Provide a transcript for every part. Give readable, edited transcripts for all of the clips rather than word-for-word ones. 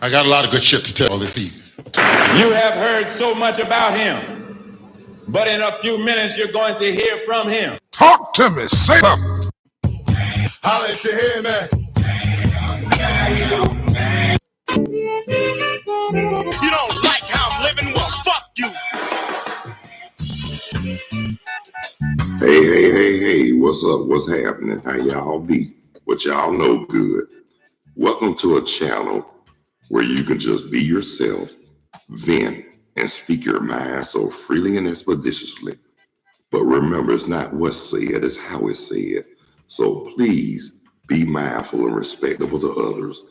I got a lot of good shit to tell this evening. You have heard so much about him, but in a few minutes you're going to hear from him. Talk to me, say something. Holla if you hear me. You don't like how I'm living? Well, fuck you. Hey, what's up? What's happening? How y'all be? What y'all know good? Welcome to a channel where you can just be yourself, vent, and speak your mind so freely and expeditiously. But remember, it's not what's said, it's how it's said. So please be mindful and respectful to others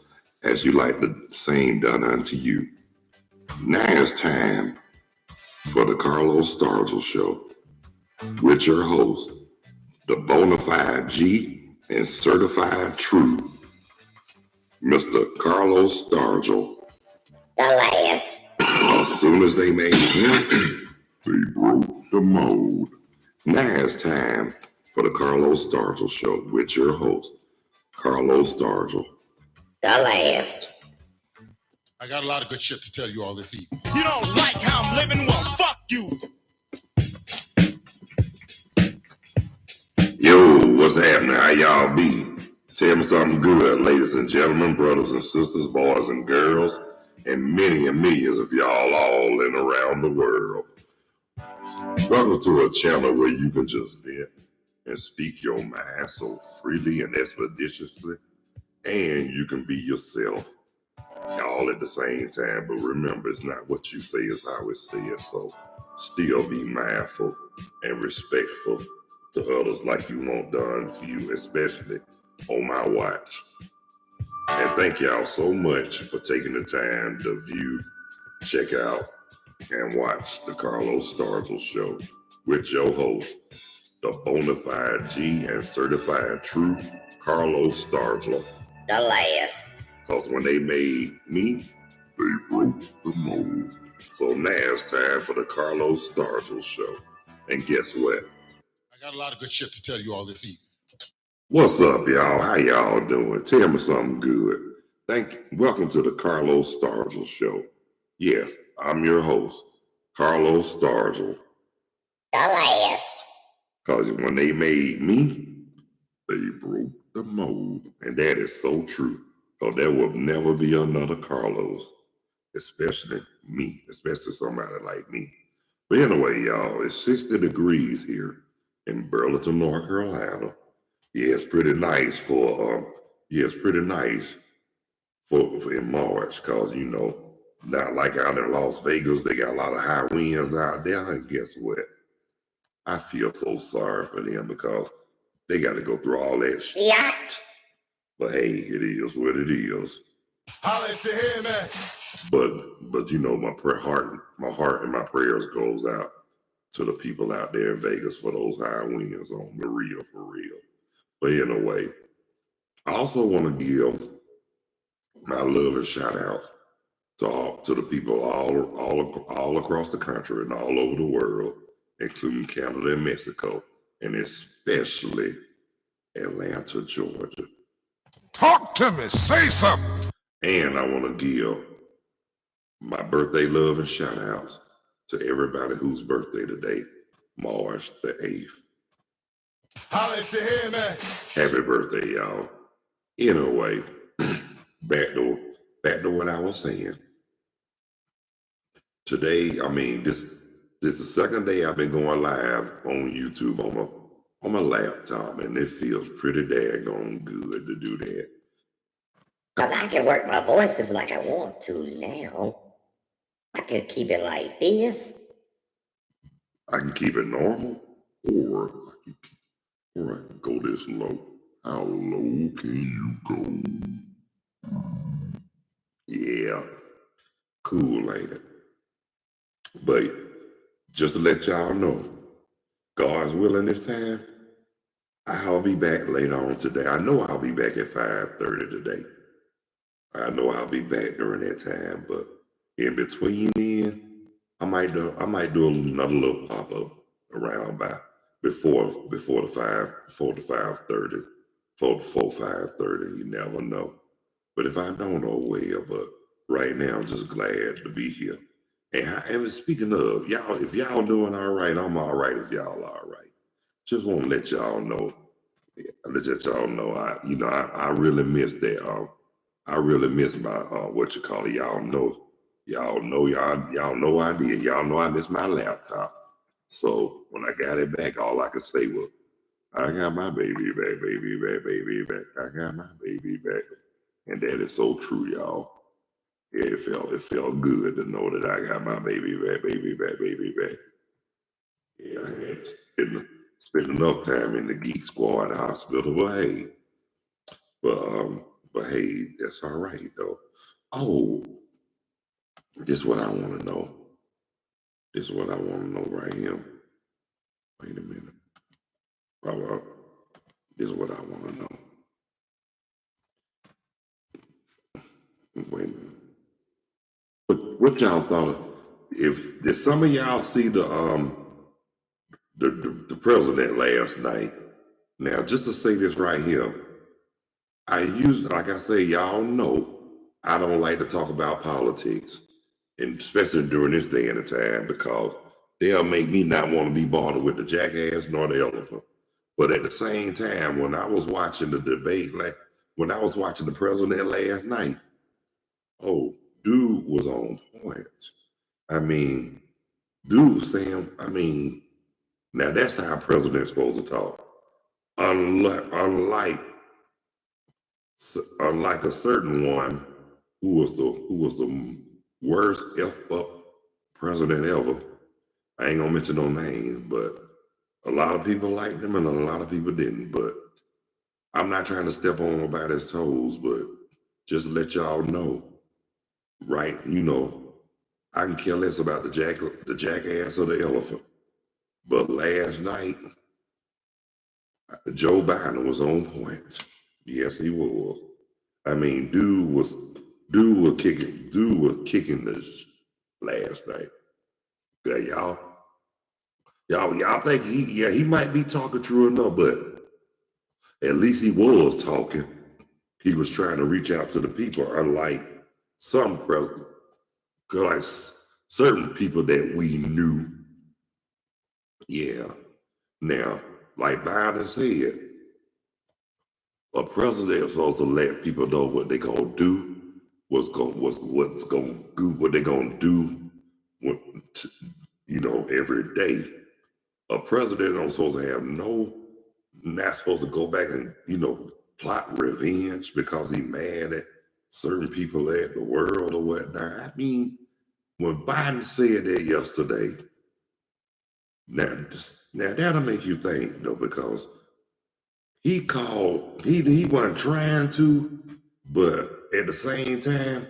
as you like the same done unto you. Now it's time for the Carlos Stargell Show with your host, the bona fide G and certified true, Mr. Carlos Stargell. The last. As soon as they made him, they broke the mold. Now it's time for the Carlos Stargell Show with your host, Carlos Stargell. The last. I got a lot of good shit to tell you all this evening. You don't like how I'm living? Well, fuck you. Yo, what's happening? How y'all be? Tell me something good, ladies and gentlemen, brothers and sisters, boys and girls, and many and millions of y'all all in around the world. Welcome to a channel where you can just vent and speak your mind so freely and expeditiously, and you can be yourself all at the same time. But remember, it's not what you say, it's how it's said. So still be mindful and respectful to others like you want done to you, especially on my watch. And thank y'all so much for taking the time to view, check out, and watch the Carlos Stargell Show with your host, the bona fide G and certified true Carlos Stargell. The last. Because when they made me, they broke the mold. So now it's time for the Carlos Stargell Show. And guess what? I got a lot of good shit to tell you all this evening. What's up, y'all? How y'all doing? Tell me something good. Welcome to the Carlos Stargell Show. Yes, I'm your host, Carlos Stargell. The last. Because when they made me, they broke the mold. And that is so true. So there will never be another Carlos, especially me, especially somebody like me. But anyway, y'all, it's 60 degrees here in Burlington, North Carolina. Yeah, it's pretty nice for in March, because you know, not like out in Las Vegas, they got a lot of high winds out there. And guess what? I feel so sorry for them because they got to go through all that shit. Yacht. But hey, it is what it is. Holla if you hear me. But you know, my heart and my prayers goes out to the people out there in Vegas for those high winds on the real, for real. But anyway, I also want to give my love and shout out to the people all across the country and all over the world, including Canada and Mexico, and especially Atlanta, Georgia. Talk to me, say something. And I want to give my birthday love and shout outs to everybody whose birthday today, March the 8th. Holla if you hear me. Happy birthday, y'all. Anyway, back to what I was saying. Today, this is the second day I've been going live on YouTube on my laptop, and it feels pretty daggone good to do that. Because I can work my voices like I want to now. I can keep it like this. I can keep it normal, or I can go this low. How low can you go? Yeah, cool, ain't it? But just to let y'all know, God's willing this time, I'll be back later on today. I know I'll be back at 5:30 today. I know I'll be back during that time, but in between then, I might do another little pop-up around by before the 5:30. You never know. But if I don't know, well, but right now. I'm just glad to be here. And speaking of, y'all, if y'all doing all right, I'm all right if y'all all right. Just want to let y'all know. I really miss that. I really miss my what you call it. Y'all know I did. Y'all know I miss my laptop. So when I got it back, all I could say was, I got my baby back, baby back, baby back. I got my baby back. And that is so true, y'all. Yeah, it felt good to know that I got my baby back, baby back, baby back. Yeah, I had spent enough time in the Geek Squad hospital, but hey, that's all right though. Oh, this is what I want to know. This is what I want to know right here. Wait a minute. This is what I want to know. Wait a minute. What y'all thought of? Did some of y'all see the president last night? Now, just to say this right here, like I say, y'all know, I don't like to talk about politics, and especially during this day and the time, because they'll make me not want to be bothered with the jackass nor the elephant. But at the same time, when I was watching the debate, when I was watching the president last night, oh, dude was on point. I mean, dude saying, now that's how a president's supposed to talk. Unlike a certain one who was the worst F up president ever. I ain't gonna mention no names, but a lot of people liked him and a lot of people didn't. But I'm not trying to step on nobody's toes, but just to let y'all know, right? I can care less about the jackass or the elephant. But last night, Joe Biden was on point. Yes, he was. Dude was kicking this last night. Yeah, y'all think he might be talking true enough, but at least he was talking. He was trying to reach out to the people, unlike some presidents, like certain people that we knew. Yeah. Now, like Biden said, a president is supposed to let people know what they're gonna do, what they're gonna do, every day. A president don't supposed to have not supposed to go back and plot revenge because he mad at certain people at the world or whatnot. When Biden said that yesterday, now that'll make you think though, because he wasn't trying to, but at the same time,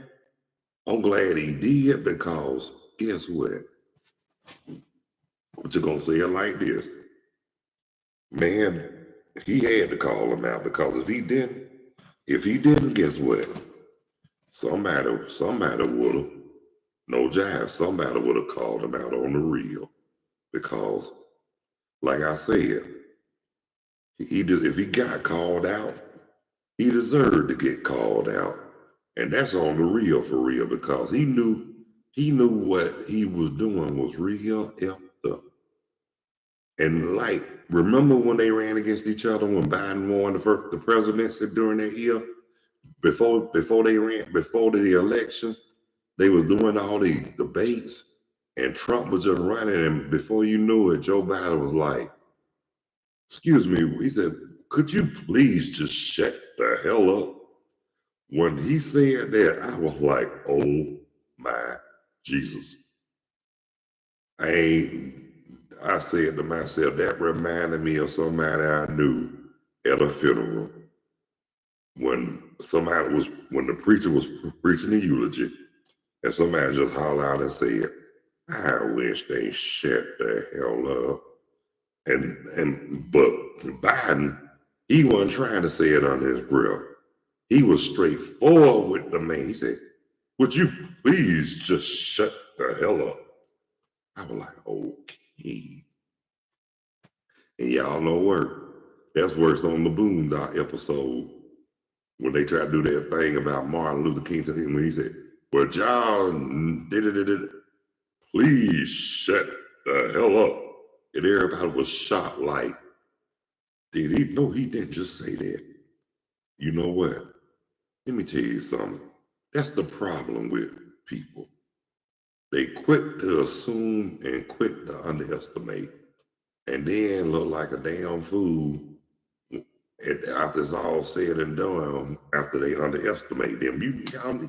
I'm glad he did, because guess what? What you gonna say it like this? Man, he had to call him out, because if he didn't, guess what? Somebody would have, no Jive, somebody would have called him out on the real. Because, like I said, if he got called out, he deserved to get called out. And that's on the real, for real, because he knew what he was doing was real effed up. And remember when they ran against each other, when Biden won the presidency during that year? Before the election, they was doing all the debates, and Trump was just running, and before you knew it, Joe Biden was like, excuse me, he said, could you please just shut the hell up? When he said that, I was like, oh my Jesus. I said to myself, that reminded me of somebody I knew at a funeral. When the preacher was preaching the eulogy, and somebody just hollered out and said, I wish they shut the hell up. But Biden, he wasn't trying to say it under his breath. He was straightforward with the man. He said, would you please just shut the hell up? I was like, okay. And y'all know that's worse on the Boondock episode, when they tried to do that thing about Martin Luther King to him, when he said, But y'all, please shut the hell up. And everybody was shocked like, did he? No, he didn't just say that. You know what? Let me tell you something. That's the problem with people. They quick to assume and quick to underestimate, and then look like a damn fool after it's all said and done, after they underestimate them.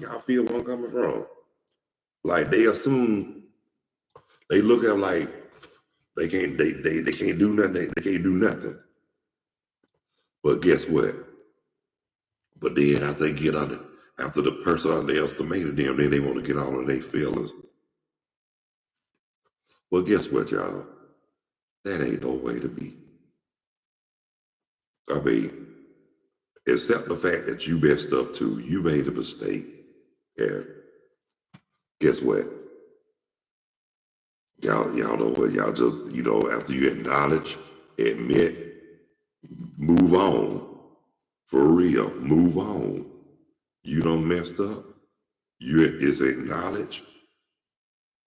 Y'all feel where I'm coming from? Like they assume, they look at them like they can't do nothing. They can't do nothing. But guess what? But then after they get after the person underestimated them, then they want to get all of their feelings. Well, guess what, y'all? That ain't no way to be. I mean, except the fact that you messed up too. You made a mistake. And guess what? Y'all know what? Y'all just, after you acknowledge, admit, move on. For real, move on. You done messed up. It's acknowledge,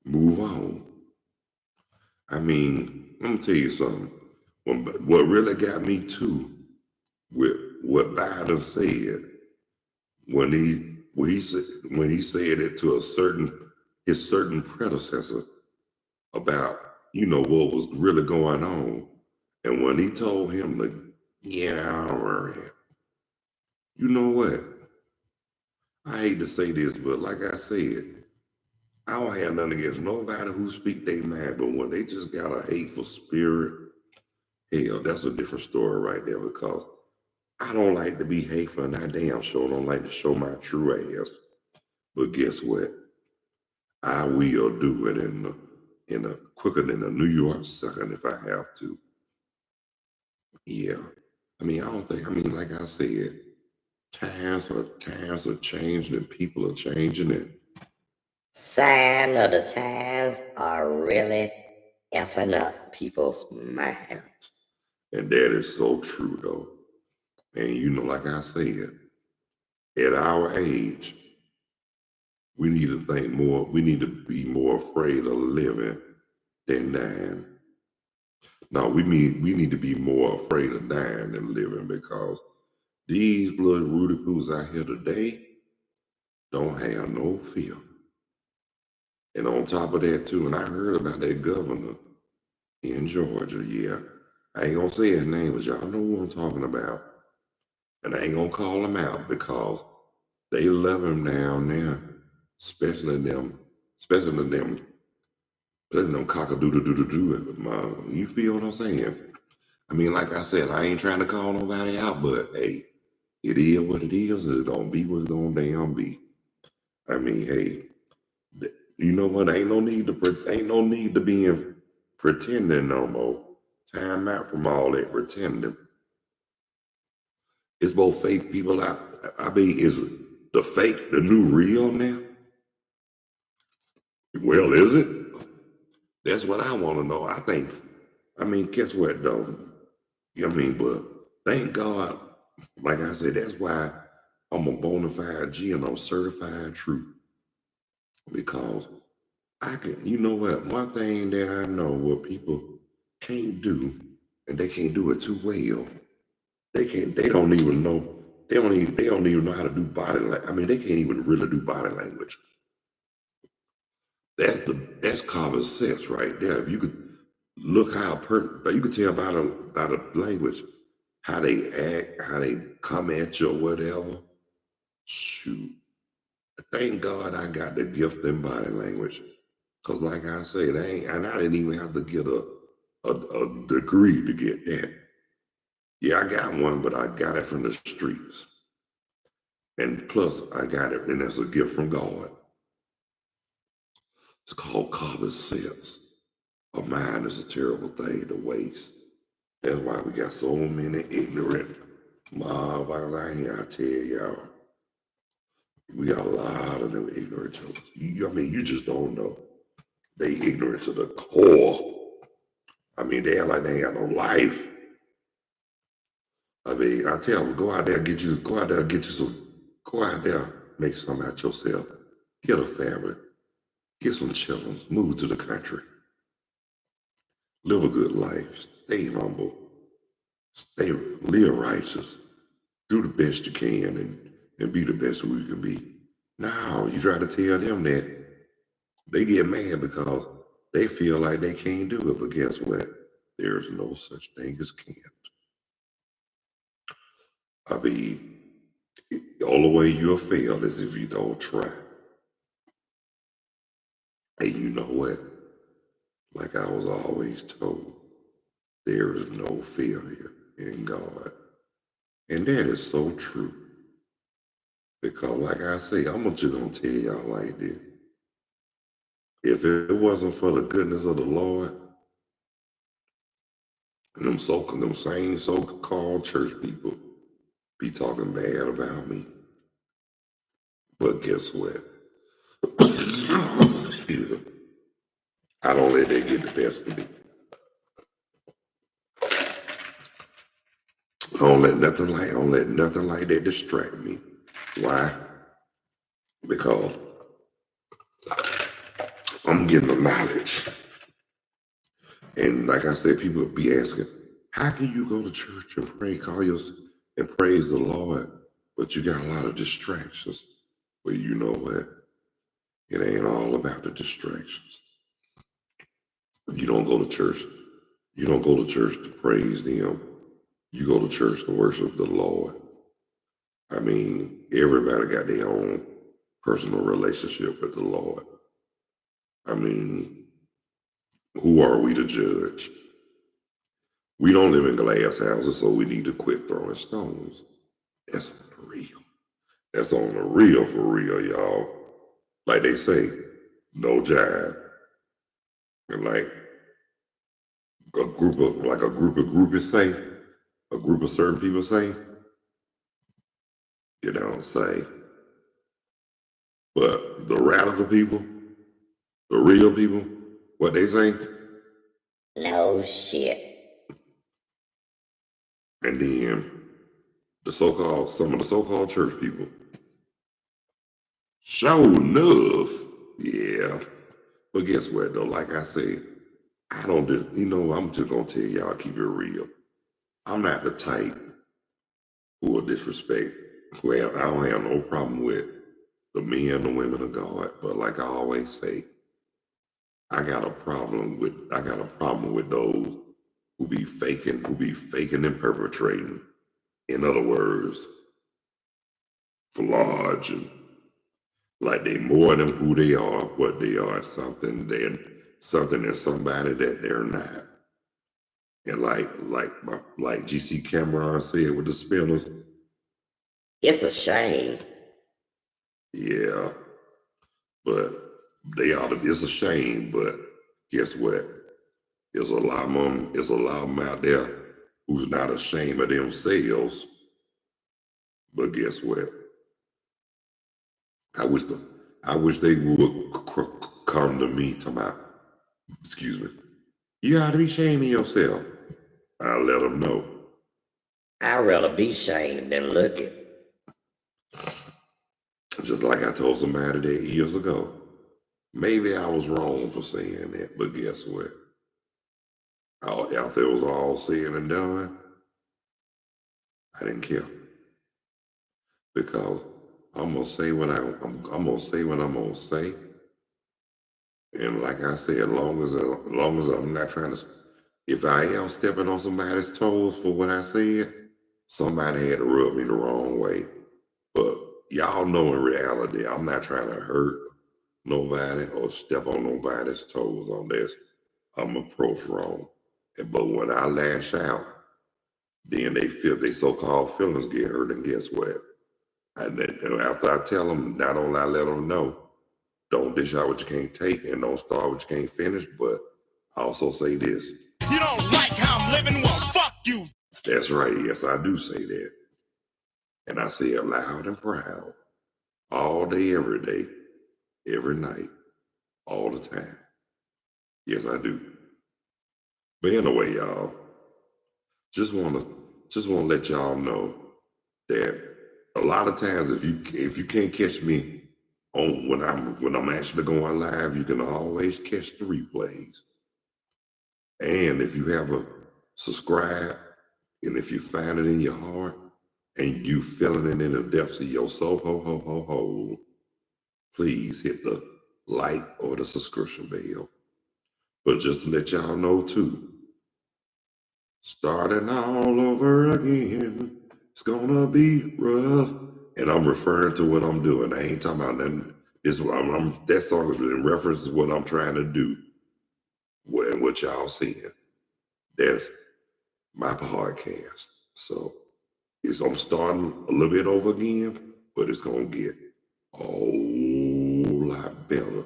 move on. I mean, let me tell you something. What really got me too with what Biden said when he said it to his certain predecessor about what was really going on, and when he told him to get out of here, you know what? I hate to say this, but like I said, I don't have nothing against nobody who speak their mind, but when they just got a hateful spirit, hell, that's a different story right there, because I don't like to be hateful, and I damn sure don't like to show my true ass. But guess what? I will do it in a quicker than a New York second if I have to. Yeah. I mean, like I said, times are changing and people are changing it. Sign of the times are really effing up people's minds. And that is so true, though. And like I said, at our age, we need to think more. We need to be more afraid of living than dying. No, we need to be more afraid of dying than living, because these little Rudy Poos out here today don't have no fear. And on top of that, too, and I heard about that governor in Georgia, yeah. I ain't gonna say his name, but y'all know who I'm talking about. And I ain't gonna call him out because they love him down there, especially them cock-a-doodle-doo-doo-doo. You feel what I'm saying? I mean, like I said, I ain't trying to call nobody out, but hey, it is what it is. It's gonna be what it's gonna damn be. I mean, hey, you know what? Ain't no need to be pretending no more. Time out from all that pretending. It's both fake people out. I mean, is the fake the new real now? Well, is it? That's what I want to know. I mean, guess what, though? But thank God, like I said, that's why I'm a bona fide G and I'm certified true. Because I can, you know what? One thing that I know what people can't do, and they can't do it too well. They don't even know. They don't even know how to do body language. I mean, they can't even really do body language. That's common sense right there. If you could look how you could tell by the language, how they act, how they come at you or whatever. Shoot. Thank God I got the gift in body language. Cause like I said, and I didn't even have to get a degree to get that. Yeah, I got one, but I got it from the streets. And plus I got it, and that's a gift from God. It's called common sense. A mind is a terrible thing to waste. That's why we got so many ignorant motherfuckers out here. I tell y'all, we got a lot of them ignorant children. You just don't know. They ignorant to the core. I mean, they act like they ain't got no life. I mean, I tell them, go out there, make something out yourself. get a family, get some children, move to the country, live a good life, stay humble, live righteous, do the best you can, and be the best who you can be. Now you try to tell them that, they get mad because they feel like they can't do it. But guess what? There's no such thing as can't. I mean, the only way you'll fail is if you don't try. And you know what? Like I was always told, there is no failure in God. And that is so true. Because like I say, I'm just going to tell y'all like this. If it wasn't for the goodness of the Lord, them same so-called church people be talking bad about me. But guess what? Excuse me. I don't let that get the best of me. I don't let nothing like that distract me. Why? Because I'm getting the knowledge. And like I said, people be asking, how can you go to church and pray, and praise the Lord, but you got a lot of distractions? Well, you know what? It ain't all about the distractions. You don't go to church. You don't go to church to praise them. You go to church to worship the Lord. I mean, everybody got their own personal relationship with the Lord. I mean, who are we to judge? We don't live in glass houses, so we need to quit throwing stones. That's on the real. That's on the real for real, y'all. Like they say, no jive. And like a group of groupies say, a group of certain people say, you don't say. But the radical people, the real people, what they say, No shit. and then some of the so-called church people, sure enough, yeah. But guess what though? Like I said, I'm just gonna tell y'all, keep it real. I'm not the type who will disrespect. Well, I don't have no problem with the men and the women of God, but like I always say, I got a problem with those who be faking and perpetrating. In other words, flogging, like they more than who they are, what they are, something in somebody that they're not. And like GC Cameron said with the spinners, It's a shame. yeah, but it's a shame, but guess what? There's a lot of them out there who's not ashamed of themselves. But guess what? I wish they would come to me to my, excuse me. You ought to be ashamed of yourself. I let them know. I'd rather be shamed than looking. Just like I told somebody that years ago. Maybe I was wrong for saying that, but guess what? After it was all said and done, I didn't care. Because I'm gonna say what I'm gonna say. And like I said, as long as I'm not trying to, if I am stepping on somebody's toes for what I said, somebody had to rub me the wrong way. But y'all know in reality, I'm not trying to hurt nobody or step on nobody's toes on this. I'm approached wrong. But when I lash out, then they feel their so-called feelings get hurt, and guess what? And then after I tell them, not only I let them know, don't dish out what you can't take and don't start what you can't finish, but I also say this. You don't like how I'm living? Well, fuck you. That's right. Yes, I do say that. And I say it loud and proud. All day, every day, every night, all the time. Yes, I do. But anyway, y'all, just want to let y'all know that a lot of times if you can't catch me when I'm actually going live, you can always catch the replays. And if you haven't subscribed, and if you find it in your heart, and you feeling it in the depths of your soul, please hit the like or the subscription bell. But just to let y'all know too, starting all over again, it's gonna be rough. And I'm referring to what I'm doing. I ain't talking about nothing. That song is in reference to what I'm trying to do. And what y'all seeing. That's my podcast. So I'm starting a little bit over again, but it's gonna get a whole lot better.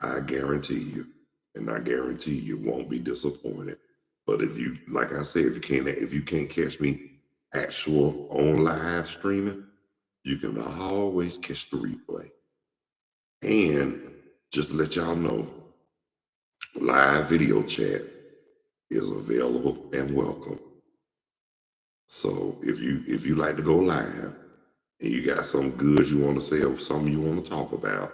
I guarantee you. And I guarantee you won't be disappointed. But if you, like I said, if you can't catch me actual on live streaming, you can always catch the replay. And just to let y'all know, live video chat is available and welcome. So if you like to go live and you got some good you want to say or something you want to talk about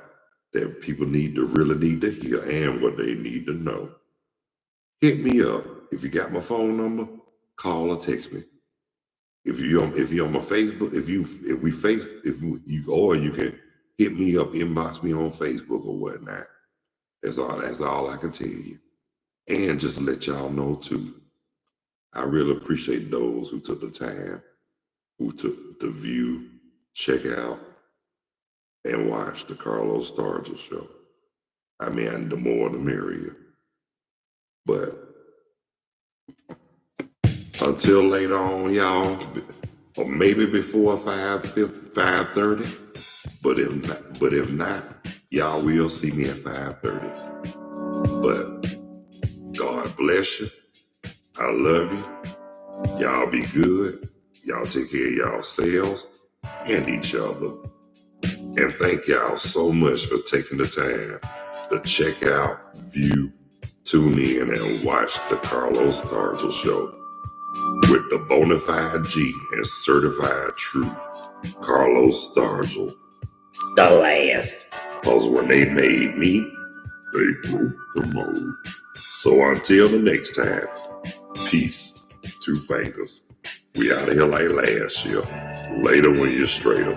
that people really need to hear and what they need to know, hit me up. If you got my phone number, call or text me. If you on my Facebook, you can hit me up, inbox me on Facebook or whatnot. That's all I can tell you. And just to let y'all know too, I really appreciate those who took the time, who took the view, check out, and watch the Carlos Stargell show. I mean, the more the merrier. But until later on, y'all, or maybe before 5:30. But if not, y'all will see me at 5:30. But God bless you. I love you. Y'all be good. Y'all take care of yourselves and each other. And thank y'all so much for taking the time to check out, view, tune in, and watch the Carlos Stargell show with the bona fide G and certified true Carlos Stargell. The last. Because when they made me, they broke the mold. So until the next time, peace, 2 fingers. We out of here like last year. Later when you're straighter.